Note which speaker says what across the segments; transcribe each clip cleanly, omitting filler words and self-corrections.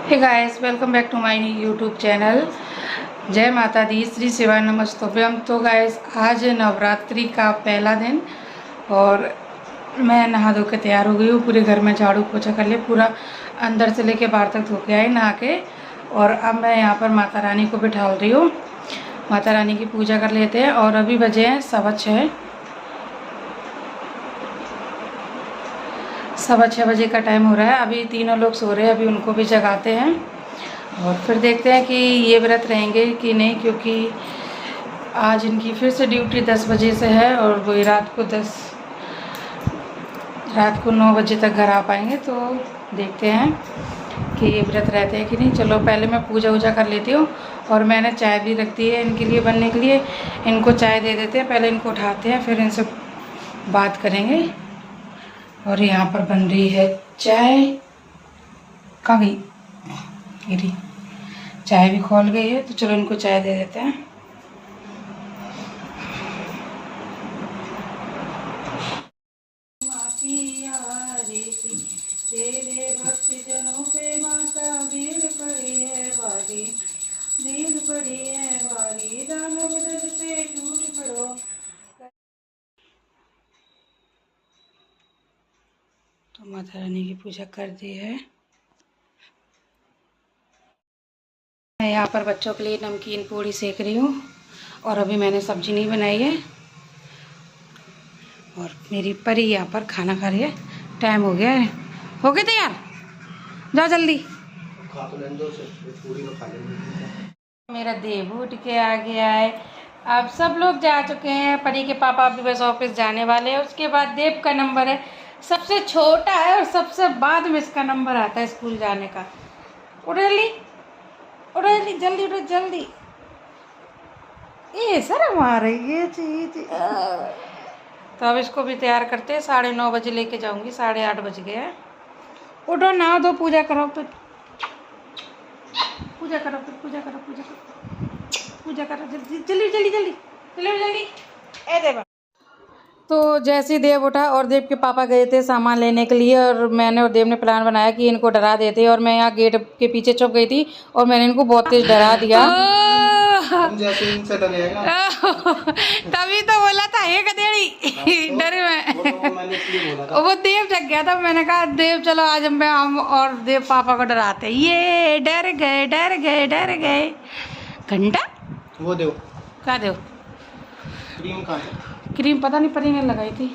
Speaker 1: Hey guys, welcome back to my YouTube channel. जय माता दी, श्री शिवाय नमस्तुभ्यम। तो गाइस, आज नवरात्रि का पहला दिन और मैं नहा धो के तैयार हो गई हूँ। पूरे घर में झाड़ू पोछा कर लिया, पूरा अंदर से लेके बाहर तक धो के आई नहा के। और अब मैं यहाँ पर माता रानी को बिठा रही हूँ। माता रानी की पूजा कर लेते हैं। और अभी बजे हैं 6:15। 6:15 बजे का टाइम हो रहा है। अभी तीनों लोग सो रहे हैं, अभी उनको भी जगाते हैं और फिर देखते हैं कि ये व्रत रहेंगे कि नहीं, क्योंकि आज इनकी फिर से ड्यूटी 10 बजे से है और वही रात को 9 बजे तक घर आ पाएंगे। तो देखते हैं कि ये व्रत रहते हैं कि नहीं। चलो पहले मैं पूजा वूजा कर लेती हूँ। और मैंने चाय भी रख दी है इनके लिए बनने के लिए। इनको चाय दे देते हैं, पहले इनको उठाते हैं, फिर इनसे बात करेंगे। और यहाँ पर बन रही है चाय। कहाँ गई? ये रही। चाय भी खोल गई है, तो चलो इनको चाय दे देते हैं। तेरे भक्त जनों पे माता बीड़ पड़ी है भारी, बीड़ पड़ी है भारी, दानव दल से टूट पड़ो। तो माता रानी की पूजा कर दी है। मैं यहाँ पर बच्चों के लिए नमकीन पूड़ी सेक रही हूँ। और अभी मैंने सब्जी नहीं बनाई है। और मेरी परी यहाँ पर खाना खा रही है। टाइम हो गया है। हो गए तैयार? जाओ जल्दी। मेरा देव उठ के आ गया है। अब सब लोग जा चुके हैं। परी के पापा अभी बस ऑफिस जाने वाले हैं। उसके बाद देव का नंबर है, सबसे छोटा है और सबसे बाद में इसका नंबर आता है स्कूल जाने का। उठ जल्दी, उठ जल्दी, जल्दी उठो जल्दी। ये शर्म आ रही है चीज। तो अब इसको भी तैयार करते हैं। 9:30 बजे लेके जाऊंगी। 8:30 बज गए हैं। उठो, नहा दो, पूजा करो, फिर पूजा करो, फिर पूजा करो, पूजा करो, पूजा करो, जल्दी जल्दी जल्दी जल्दी जल्दी जल्दी। ए देवा। तो जैसे ही देव उठा और देव के पापा गए थे सामान लेने के लिए, और मैंने और देव ने प्लान बनाया कि इनको डरा देते। और मैं यहाँ गेट के पीछे छुप गई थी और मैंने इनको बहुत तेज डरा दिया। जैसे इनसे डरेगा तभी तो बोला था ये गधेड़ी डरे में। वो देव जग गया था। मैंने कहा देव चलो आज हम और देव पापा को डराते। ये डर गए डर गए डर गए। घंटा वो देव क्या देव? क्रीम कहाँ है? क्रीम पता नहीं, परी ने लगाई थी।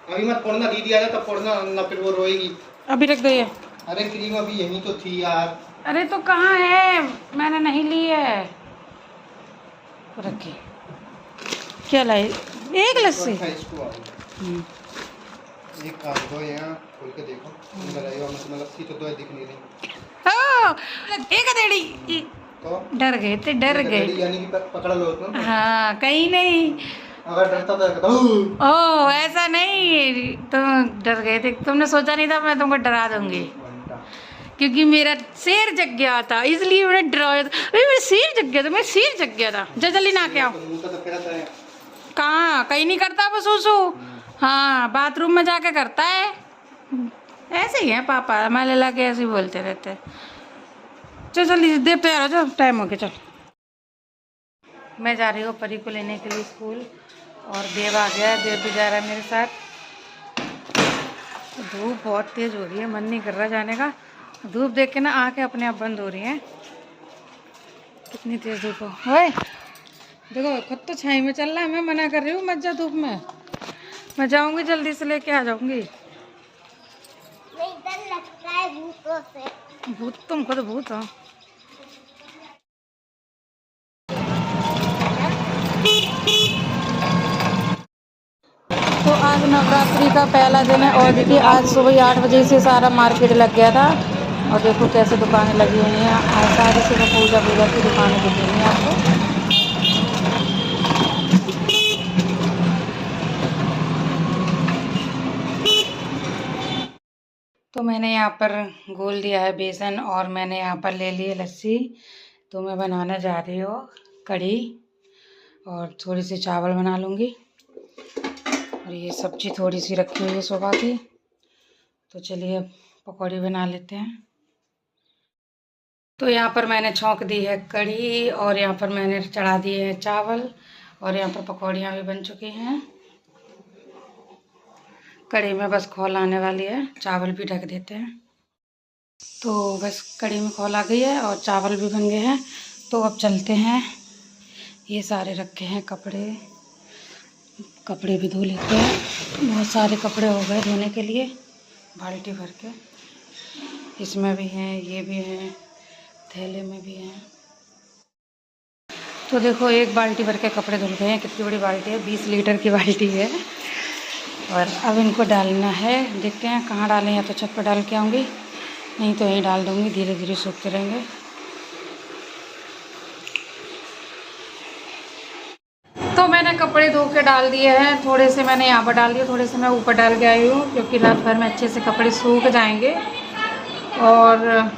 Speaker 1: अभी मत पढ़ना, दीदी आ जाए तब पढ़ना, ना फिर वो रोएगी। अभी रख दो ये। अरे क्रीम अभी यहीं तो थी यार। अरे तो कहाँ है? मैंने नहीं ली है। रखी क्या लाई? एक लस्सी। एक काट दो, यहाँ खोल के देखो। लस्सी तो दो दिख नहीं रही। एक अधेड़ी। तो डर गए थे, डर गए यानी कि पकड़ लो तो। हाँ कहीं नहीं। अगर डरता तो ओह ऐसा नहीं, तो डर गए थे। तुमने सोचा नहीं था मैं तुमको डरा दूंगी, क्योंकि मेरा शेर जग गया था, इसलिए मैंने डराया था। अरे मेरा शेर जग गया था, मेरा शेर जग गया था। जल्दी ना क्या कहाँ कहीं नहीं करता वो सूसू। हाँ बाथरूम में जाके करता है। ऐसे ही है पापा, हमारे लाके ऐसे ही बोलते रहते हैं। चल जल्दी देव तैयार हो जाओ, टाइम हो गया। चल मैं जा रही हूँ परी को लेने के लिए स्कूल। और देव आ गया है, देव भी जा रहा है मेरे साथ। धूप बहुत तेज़ हो रही है, मन नहीं कर रहा जाने का। धूप देख के ना आँखें अपने आप बंद हो रही हैं, कितनी तेज़ धूप हो। ओए देखो खुद तो छाई में चल रहा है, मैं मना कर रही हूँ मत जा धूप में। मैं जाऊँगी जल्दी से लेके आ जाऊँगी। डर लगता है भूतों से। भूत? तुम खुद भूत हो। तो आज नवरात्रि का पहला दिन है और देखिए आज सुबह 8 बजे से सारा मार्केट लग गया था। और देखो कैसे दुकानें लगी हुई हैं। आज सारी सुबह पूजा की दुकानें दिख रही हैं आपको। तो मैंने यहाँ पर घोल दिया है बेसन और मैंने यहाँ पर ले ली है लस्सी। तो मैं बनाने जा रही हूँ कढ़ी और थोड़ी सी चावल बना लूँगी। और ये सब्जी थोड़ी सी रखी हुई है सुबह की। तो चलिए पकौड़ी बना लेते हैं। तो यहाँ पर मैंने छौंक दी है कढ़ी और यहाँ पर मैंने चढ़ा दिए हैं चावल और यहाँ पर पकौड़ियाँ भी बन चुकी हैं। कढ़ी में बस खौल आने वाली है, चावल भी ढक देते हैं। तो बस कढ़ी में खौल आ गई है और चावल भी बन गए हैं। तो अब चलते हैं। ये सारे रखे हैं कपड़े भी धो लेते हैं। बहुत सारे कपड़े हो गए धोने के लिए, बाल्टी भर के। इसमें भी हैं, ये भी हैं, थैले में भी हैं। तो देखो एक बाल्टी भर के कपड़े धुल गए हैं। कितनी बड़ी बाल्टी है, 20 लीटर की बाल्टी है। और अब इनको डालना है, देखते हैं कहाँ डालें। या तो छत पर डाल के आऊँगी, नहीं तो यहीं डाल दूँगी, धीरे धीरे सूखते रहेंगे। तो मैंने कपड़े धो के डाल दिए हैं। थोड़े से मैंने यहाँ पर डाल दिए, थोड़े से मैं ऊपर डाल के आई हूँ, क्योंकि रात भर में अच्छे से कपड़े सूख जाएंगे। और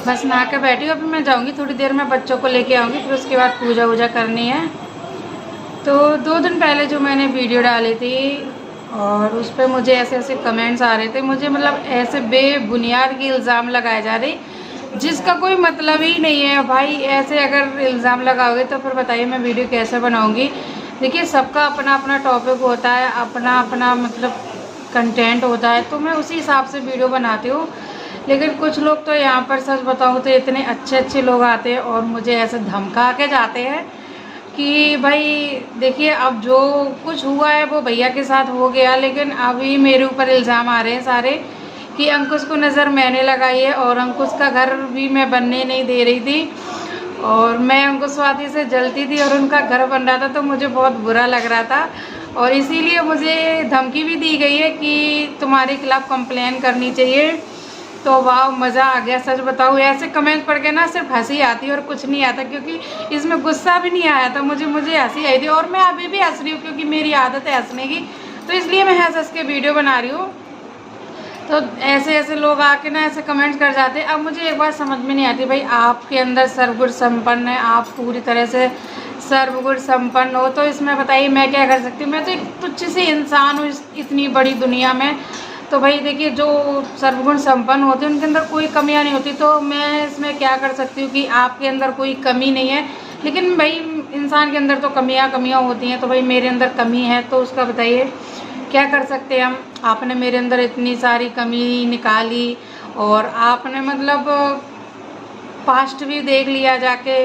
Speaker 1: बस नहा के बैठी हूँ। अभी मैं जाऊँगी थोड़ी देर में, बच्चों को लेके आऊँगी, फिर उसके बाद पूजा वूजा करनी है। तो 2 दिन पहले जो मैंने वीडियो डाली थी और उस पर मुझे ऐसे ऐसे कमेंट्स आ रहे थे, मुझे मतलब ऐसे बेबुनियाद के इल्ज़ाम लगाए जा रहे जिसका कोई मतलब ही नहीं है। भाई ऐसे अगर इल्ज़ाम लगाओगे तो फिर बताइए मैं वीडियो कैसे बनाऊँगी। देखिए सबका अपना अपना टॉपिक होता है, अपना अपना मतलब कंटेंट होता है, तो मैं उसी हिसाब से वीडियो बनाती हूँ। लेकिन कुछ लोग तो यहाँ पर सच बताऊँ तो इतने अच्छे अच्छे लोग आते हैं और मुझे ऐसे धमका के जाते हैं कि भाई देखिए अब जो कुछ हुआ है वो भैया के साथ हो गया, लेकिन अभी मेरे ऊपर इल्ज़ाम आ रहे हैं सारे कि अंकुश को नज़र मैंने लगाई है और अंकुश का घर भी मैं बनने नहीं दे रही थी और मैं अंकुशवादी से जलती थी और उनका घर बन रहा था, तो मुझे बहुत बुरा लग रहा था। और इसीलिए मुझे धमकी भी दी गई है कि तुम्हारे खिलाफ़ कंप्लेन करनी चाहिए। तो वाह मज़ा आ गया, सच बताऊँ ऐसे कमेंट पढ़ के ना सिर्फ हंसी आती है और कुछ नहीं आता, क्योंकि इसमें गुस्सा भी नहीं आया था मुझे हंसी आई थी। और मैं अभी भी हंस रही हूँ क्योंकि मेरी आदत है हंसने की, तो इसलिए मैं हंस के वीडियो बना रही हूँ। तो ऐसे ऐसे लोग आके ना ऐसे कमेंट्स कर जाते हैं। अब मुझे एक बात समझ में नहीं आती, भाई आपके अंदर सर्वगुण संपन्न है, आप पूरी तरह से सर्वगुण संपन्न हो, तो इसमें बताइए मैं क्या कर सकती हूँ। मैं तो एक तुच्छ सी इंसान हूँ इतनी बड़ी दुनिया में। तो भाई देखिए जो सर्वगुण संपन्न होते हैं उनके अंदर कोई कमियां नहीं होती, तो मैं इसमें क्या कर सकती हूँ कि आपके अंदर कोई कमी नहीं है। लेकिन भाई इंसान के अंदर तो कमियां होती हैं, तो भाई मेरे अंदर कमी है तो उसका बताइए क्या कर सकते हैं हम। आपने मेरे अंदर इतनी सारी कमी निकाली और आपने मतलब पास्ट भी देख लिया जाके,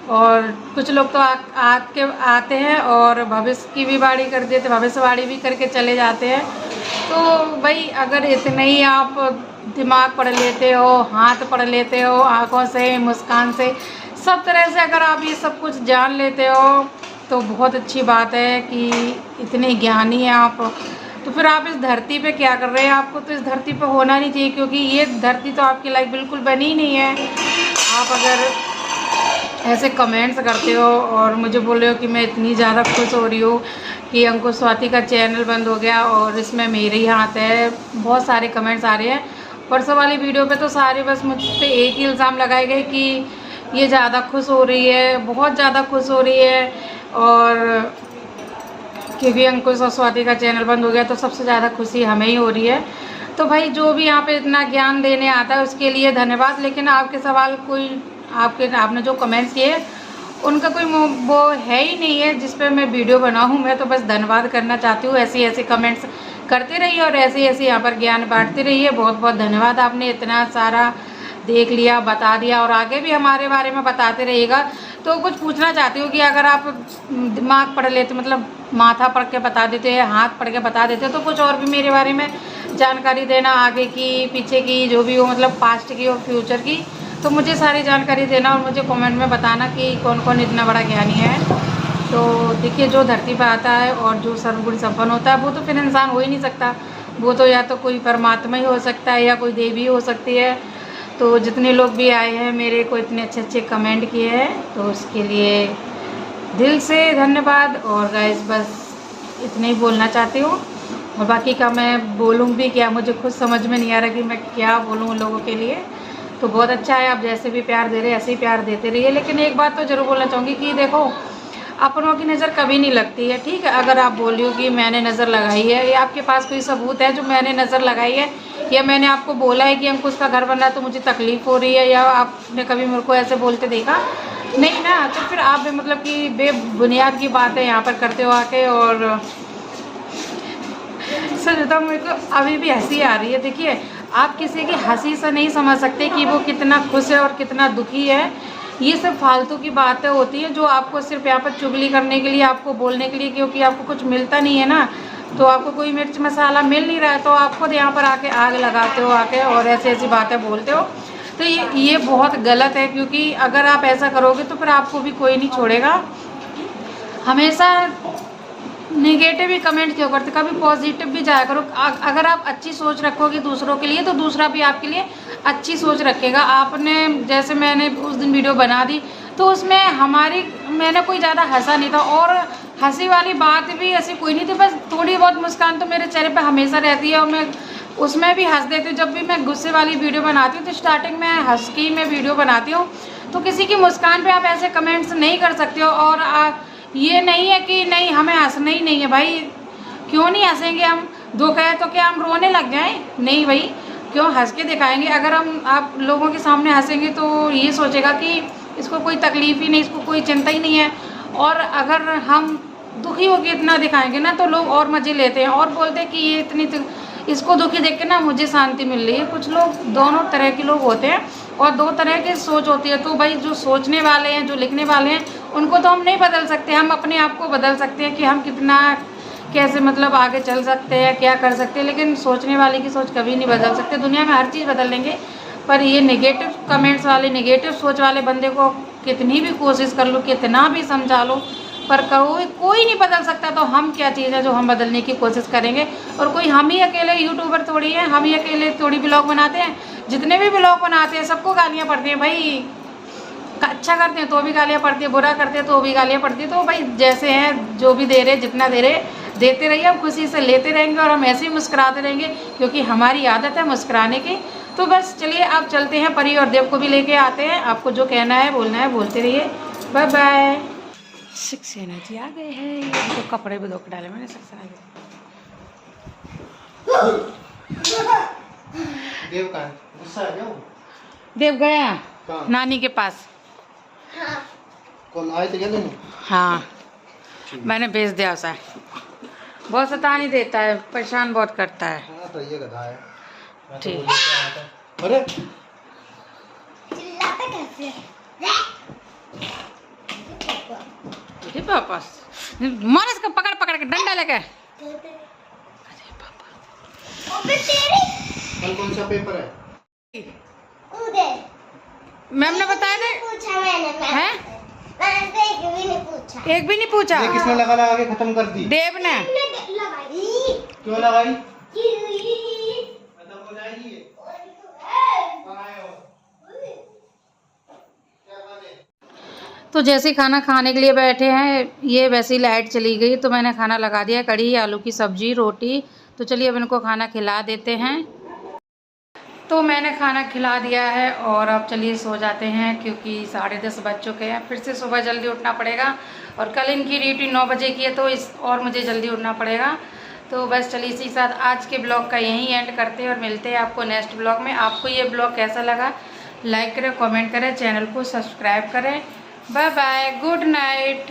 Speaker 1: और कुछ लोग तो आते हैं और भविष्य की भी बाड़ी कर देते, भविष्यवाणी भी करके चले जाते हैं। तो भाई अगर इतने ही आप दिमाग पढ़ लेते हो, हाथ पढ़ लेते हो, आँखों से, मुस्कान से, सब तरह से अगर आप ये सब कुछ जान लेते हो तो बहुत अच्छी बात है कि इतने ज्ञानी हैं आप। तो फिर आप इस धरती पे क्या कर रहे हैं? आपको तो इस धरती पे होना नहीं चाहिए, क्योंकि ये धरती तो आपकी लाइफ बिल्कुल बनी ही नहीं है। आप अगर ऐसे कमेंट्स करते हो और मुझे बोल रहे हो कि मैं इतनी ज़्यादा खुश हो रही हूँ कि अंकुश स्वाति का चैनल बंद हो गया और इसमें मेरे ही हाथ है, बहुत सारे कमेंट्स आ रहे हैं। परसों वाली वीडियो पे तो सारे बस मुझ पे एक ही इल्ज़ाम लगाए गए कि ये ज़्यादा खुश हो रही है, बहुत ज़्यादा खुश हो रही है, और क्योंकि अंकुश और स्वाति का चैनल बंद हो गया तो सबसे ज़्यादा खुशी हमें ही हो रही है। तो भाई जो भी यहाँ पे इतना ज्ञान देने आता है उसके लिए धन्यवाद। लेकिन आपके सवाल कोई आपने जो कमेंट्स किए उनका कोई वो है ही नहीं है जिस पर मैं वीडियो बनाऊँ। मैं तो बस धन्यवाद करना चाहती हूँ, ऐसे ऐसे कमेंट्स करते रहिए और ऐसे ऐसे यहाँ पर ज्ञान बांटते रहिए। बहुत बहुत धन्यवाद, आपने इतना सारा देख लिया, बता दिया और आगे भी हमारे बारे में बताते रहिएगा। तो कुछ पूछना चाहती हूँ कि अगर आप दिमाग पढ़ लेते, मतलब माथा पढ़ के बता देते हैं, हाथ पढ़ के बता देते हो, तो कुछ और भी मेरे बारे में जानकारी देना, आगे की पीछे की जो भी हो, मतलब पास्ट की और फ्यूचर की, तो मुझे सारी जानकारी देना और मुझे कमेंट में बताना कि कौन कौन इतना बड़ा ज्ञानी है। तो देखिए जो धरती पर आता है और जो सर्वगुण संपन्न होता है वो तो फिर इंसान हो ही नहीं सकता, वो तो या तो कोई परमात्मा ही हो सकता है या कोई देवी हो सकती है। तो जितने लोग भी आए हैं मेरे को इतने अच्छे अच्छे कमेंट किए हैं तो उसके लिए दिल से धन्यवाद। और गाइस बस इतने ही बोलना चाहती हूँ, और बाकी का मैं बोलूँ भी क्या, मुझे खुद समझ में नहीं आ रहा कि मैं क्या बोलूँ उन लोगों के लिए। तो बहुत अच्छा है, आप जैसे भी प्यार दे रहे हैं ऐसे ही प्यार देते रहिए। लेकिन एक बात तो ज़रूर बोलना चाहूँगी कि देखो अपनों की नज़र कभी नहीं लगती है, ठीक है। अगर आप बोल रही हो कि मैंने नज़र लगाई है या आपके पास कोई सबूत है जो मैंने नज़र लगाई है या मैंने आपको बोला है कि अंकुश का घर बन रहा है तो मुझे तकलीफ़ हो रही है, या आपने कभी मेरे को ऐसे बोलते देखा नहीं ना, तो फिर आप मतलब कि बेबुनियाद की बातें यहाँ पर करते हो आके। और सच बताऊँ, मेरे को अभी भी हंसी आ रही है। देखिए, आप किसी की हंसी से नहीं समझ सकते कि वो कितना खुश है और कितना दुखी है। ये सब फालतू की बातें होती हैं जो आपको सिर्फ यहाँ पर चुगली करने के लिए, आपको बोलने के लिए, क्योंकि आपको कुछ मिलता नहीं है ना, तो आपको कोई मिर्च मसाला मिल नहीं रहा है तो आप खुद यहाँ पर आके आग लगाते हो आके और ऐसी ऐसी बातें बोलते हो। तो ये बहुत गलत है, क्योंकि अगर आप ऐसा करोगे तो फिर आपको भी कोई नहीं छोड़ेगा। हमेशा नेगेटिव ही कमेंट क्यों करते, कभी पॉजिटिव भी जाया करो। अगर आप अच्छी सोच रखोगे दूसरों के लिए तो दूसरा भी आपके लिए अच्छी सोच रखेगा। आपने जैसे मैंने उस दिन वीडियो बना दी तो उसमें मैंने कोई ज़्यादा हंसा नहीं था, और हंसी वाली बात भी ऐसी कोई नहीं थी, बस थोड़ी बहुत मुस्कान तो मेरे चेहरे पे हमेशा रहती है और मैं उसमें भी हंस देती हूँ। जब भी मैं गुस्से वाली वीडियो बनाती हूँ तो स्टार्टिंग में हंस के मैं वीडियो बनाती हूँ, तो किसी की मुस्कान पे आप ऐसे कमेंट्स नहीं कर सकते हो। और ये नहीं है कि नहीं हमें हंसना ही नहीं है भाई, क्यों नहीं हंसेंगे हम, दुख है तो क्या हम रोने लग जाएं? नहीं भाई, क्यों हंस के दिखाएंगे। अगर हम आप लोगों के सामने हंसेंगे तो ये सोचेगा कि इसको कोई तकलीफ़ ही नहीं, इसको कोई चिंता ही नहीं है। और अगर हम दुखी होकर इतना दिखाएंगे ना तो लोग और मज़े लेते हैं और बोलते हैं कि ये इतनी इसको दुखी देख के ना मुझे शांति मिल रही है। कुछ लोग दोनों तरह के लोग होते हैं और दो तरह की सोच होती है। तो भाई जो सोचने वाले हैं, जो लिखने वाले हैं, उनको तो हम नहीं बदल सकते, हम अपने आप को बदल सकते हैं कि हम कितना कैसे मतलब आगे चल सकते हैं, क्या कर सकते हैं, लेकिन सोचने वाले की सोच कभी नहीं बदल सकते। दुनिया में हर चीज़ बदल लेंगे, पर ये नेगेटिव कमेंट्स वाले, नेगेटिव सोच वाले बंदे को कितनी भी कोशिश कर लो, कितना भी समझा लो, पर कोई नहीं बदल सकता। तो हम क्या चीज़ है जो हम बदलने की कोशिश करेंगे। और कोई हम ही अकेले यूट्यूबर थोड़ी हैं, हम ही अकेले थोड़ी ब्लॉग बनाते हैं। जितने भी ब्लॉग बनाते हैं सबको गालियाँ पड़ती हैं भाई, अच्छा करते हैं तो भी गालियाँ पड़ती है, बुरा करते हैं तो भी गालियाँ पड़ती है। तो भाई जैसे हैं, जो भी दे रहे, जितना दे रहे देते रहिए, हम खुशी से लेते रहेंगे और हम ऐसे ही मुस्कुराते रहेंगे, क्योंकि हमारी आदत है मुस्कुराने की। तो बस चलिए आप चलते हैं, परी और देव को भी लेके आते हैं। आपको जो कहना है बोलना है बोलते रहिए। Bye bye. सक्सेना जी आ गए हैं, तो कपड़े भी धो के डाले मैंने। सक्सेना जी
Speaker 2: देव का गुस्सा आ गया।
Speaker 1: देव गया नानी के पास।
Speaker 2: हाँ। कौन आए थे क्या?
Speaker 1: हाँ, मैंने भेज दिया उसे। बहुत सतानी देता है, परेशान बहुत करता है।
Speaker 2: हाँ, तो ये गधा है।
Speaker 1: ठीक।
Speaker 2: अरे
Speaker 3: चिल्लाता कैसे?
Speaker 1: वापस मार इसको, पकड़ पकड़ के डंडा लेके।
Speaker 2: कल कौन सा पेपर है?
Speaker 1: मैम ने बताया था।
Speaker 3: पूछा मैंने
Speaker 1: हैं?
Speaker 3: मैंने तो एक भी नहीं पूछा।
Speaker 1: एक भी नहीं पूछा।
Speaker 2: ये किसने लगा के खत्म कर दी?
Speaker 1: देव ने।
Speaker 2: क्यों लगाई? खत्म हो जाएगी ये।
Speaker 1: तो जैसे खाना खाने के लिए बैठे हैं, ये वैसे ही लाइट चली गई तो मैंने खाना लगा दिया, कढ़ी, आलू की सब्जी, रोटी। तो चलिए अब इनको खाना खिला देते हैं। तो मैंने खाना खिला दिया है और अब चलिए सो जाते हैं, क्योंकि 10:30 बज चुके हैं। फिर से सुबह जल्दी उठना पड़ेगा और कल इनकी ड्यूटी 9 बजे की है, तो और मुझे जल्दी उठना पड़ेगा। तो बस चलिए इसी के साथ आज के ब्लॉग का यहीं एंड करते हैं और मिलते हैं आपको नेक्स्ट ब्लॉग में। आपको ये ब्लॉग कैसा लगा लाइक करें, कमेंट करें, चैनल को सब्सक्राइब करें। Bye bye, good night.